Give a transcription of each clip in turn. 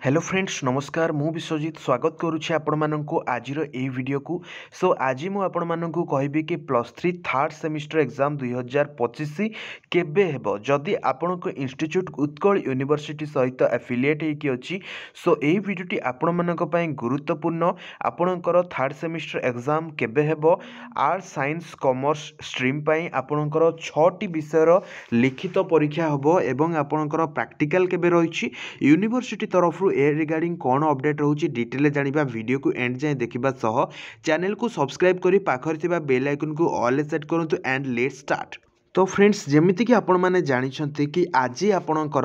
Hello friends नमस्कार मु विश्वजीत स्वागत करुच्छे आपण मानक आज वीडियो को। सो आज मु आपण मानक कहबी कि +3 थर्ड सेमिस्टर एग्जाम 2025 केबे हेबो जदि आपण को इंस्टीट्यूट उत्कल यूनिवर्सिटी सहित एफिलिएट होकी अछि। सो एही वीडियोटी आपण मानक पय गुरुत्वपूर्ण। आपणकर थर्ड सेमिस्टर एग्जाम केबे हेबो, आर्ट्स साइंस कॉमर्स स्ट्रीम पय आपणकर 6टी विषयर लिखित परीक्षा हेबो एवं आपणकर प्रैक्टिकल केबे रहिछि यूनिवर्सिटी तरफ ए रिगार्डिंग कौन अपडेट रोचे डिटेल जानिबा वीडियो को एंड जाए देखिबा सह चैनल को सब्सक्राइब करी पाखर थिबा बेल आइकन को ऑल सेट करंतु एंड लेट्स स्टार्ट। तो फ्रेंड्स जमीती कि आपण मैंने जानी कि आज आपणकर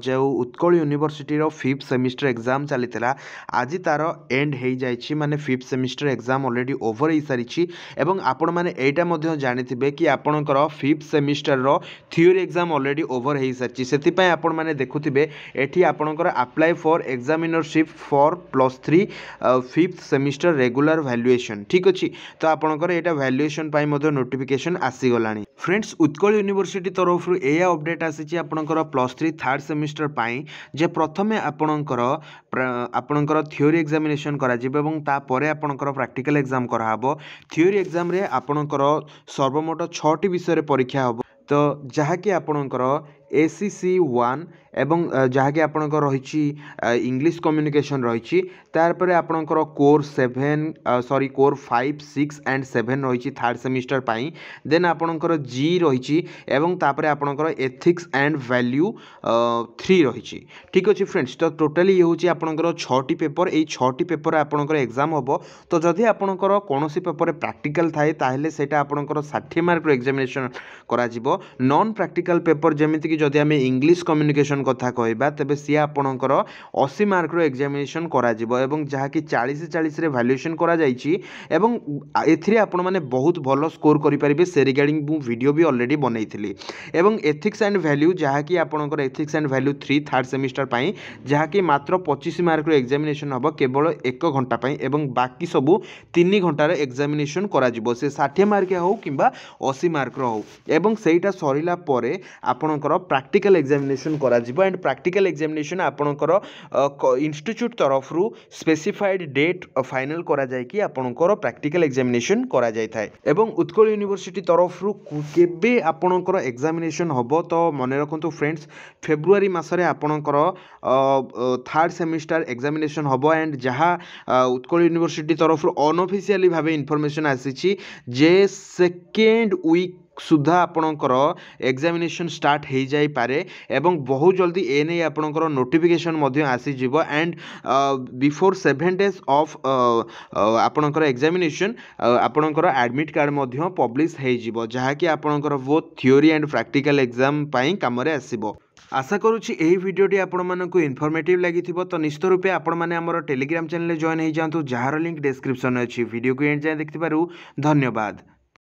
जो उत्कल यूनिवर्सिटी रो 5th सेमिस्टर एग्जाम चली आज तार एंड हो जाए माने 5th semester exam already over हो सारी एवं आपण मैंने एटा जानी कि आपणकर 5th सेमिस्टर रो थ्योरी एग्जाम ऑलरेडी ओवर हो सारी से आपण मैंने देखुथिबे एठी आपणकर apply for examinership for +3 5th semester regular valuation ठीक अच्छी। तो आपणकर एटा वैल्यूएशन नोटिफिकेशन आसीगलानी। फ्रेंड्स उत्कल यूनिवर्सिटी तरफ यह अपडेट आसी आपणकर +3 थर्ड सेमिस्टर पाई जे प्रथमे आपणकर थ्योरी एग्जामिनेशन करा जिवो एवं तापरे आपणकर प्रैक्टिकल एग्जाम कराहबो। थ्योरी एग्जाम रे आपणकर सर्वमोट 6टी विषय परीक्षा हबो। तो जहाँकि आपणकर ACC 1 एवं जहाँकि आपणकर रही इंग्लिश कम्युनिकेशन रही तार आपणकर कोर 5 6 एंड 7 रही थर्ड सेमिस्टर पाई। देन आपणकर जी रही एवं तापर आपणकर एथिक्स एंड वैल्यू 3 रही ठीक अच्छे फ्रेंड्स। तो टोटाली ये हूँ आपणकर 6टी पेपर ये 6टी पेपर आपणकर एग्जाम हम। तो जदि आपणकर कौन पेपर प्रैक्टिकल थाए ताहले सेटा आपणकर 60 मार्क एग्जामिनेशन करा जिवो। नॉन प्रैक्टिकल पेपर जमिति कि जदि आमे इंग्लिश कम्युनिकेशन कथा कहबा तेबे सी आपणकर 80 मार्क एग्जामिनेशन करा जिवो एवं जहाँकि 40 रे वैल्यूएशन करा जाइछि एवं एथिरे आपण माने बहुत भलो स्कोर करि परिबे से रिगार्डिंग मु वीडियो भी ऑलरेडी बनैथिली। एवं एथिक्स एंड वैल्यू जहाँकि आपणकर ethics and value 3 third semester पाई जहाँकि मात्र 25 मार्क एग्जामिनेशन हबो केवल 1 घंटा पाई एवं बाकी सबू 3 घंटार एग्जामिनेशन करा जिवो से 60 मार्क हो किंबा 80 मार्क हो एवं सेटा सरिला परे आपणकर प्रैक्टिकल एग्जामिनेशन करा जिवो। एंड प्रैक्टिकल एग्जामिनेशन आपणकर इंस्टीट्यूट तरफ रु स्पेसिफाइड डेट फाइनल करा जाय कि आपणकर प्रैक्टिकल एग्जामिनेशन करा जाय थाए एवं उत्कल यूनिवर्सिटी तरफ रु केबे आपणकर एग्जामिनेशन हबो। तो मने रखंतु फ्रेंड्स फेब्रुआरी मासरे आपणकर थर्ड सेमिस्टर एग्जामिनेशन हबो। एंड जहाँ उत्कल यूनिवर्सिटी तरफ रु अनऑफिशियली भाबे इनफॉरमेशन आसीछि जे सेकेंड वीक सुधा आपणकर एग्जामिनेशन स्टार्ट हो जाई पारे एवं बहुत जल्दी एने आपणकर नोटिफिकेशन मध्य आसी जिवो। एंड बिफोर 7 days ऑफ आपणकर एग्जामिनेशन आपणकर एडमिट कार्ड मध्य पब्लिश हो जिवो जहाँ कि आपणकर both theory and practical exam पाई काम रे आसीबो। आशा करुच्ची यही वीडियोटी आपण मानक इनफॉर्मेटिव लगी तो निश्चित रूपे आपण मैंने आमर टेलीग्राम चैनल जॉइन हो जातु जार लिंक डिस्क्रिप्शन अच्छी। वीडियो को एंड जाए देखिबारु धन्यवाद।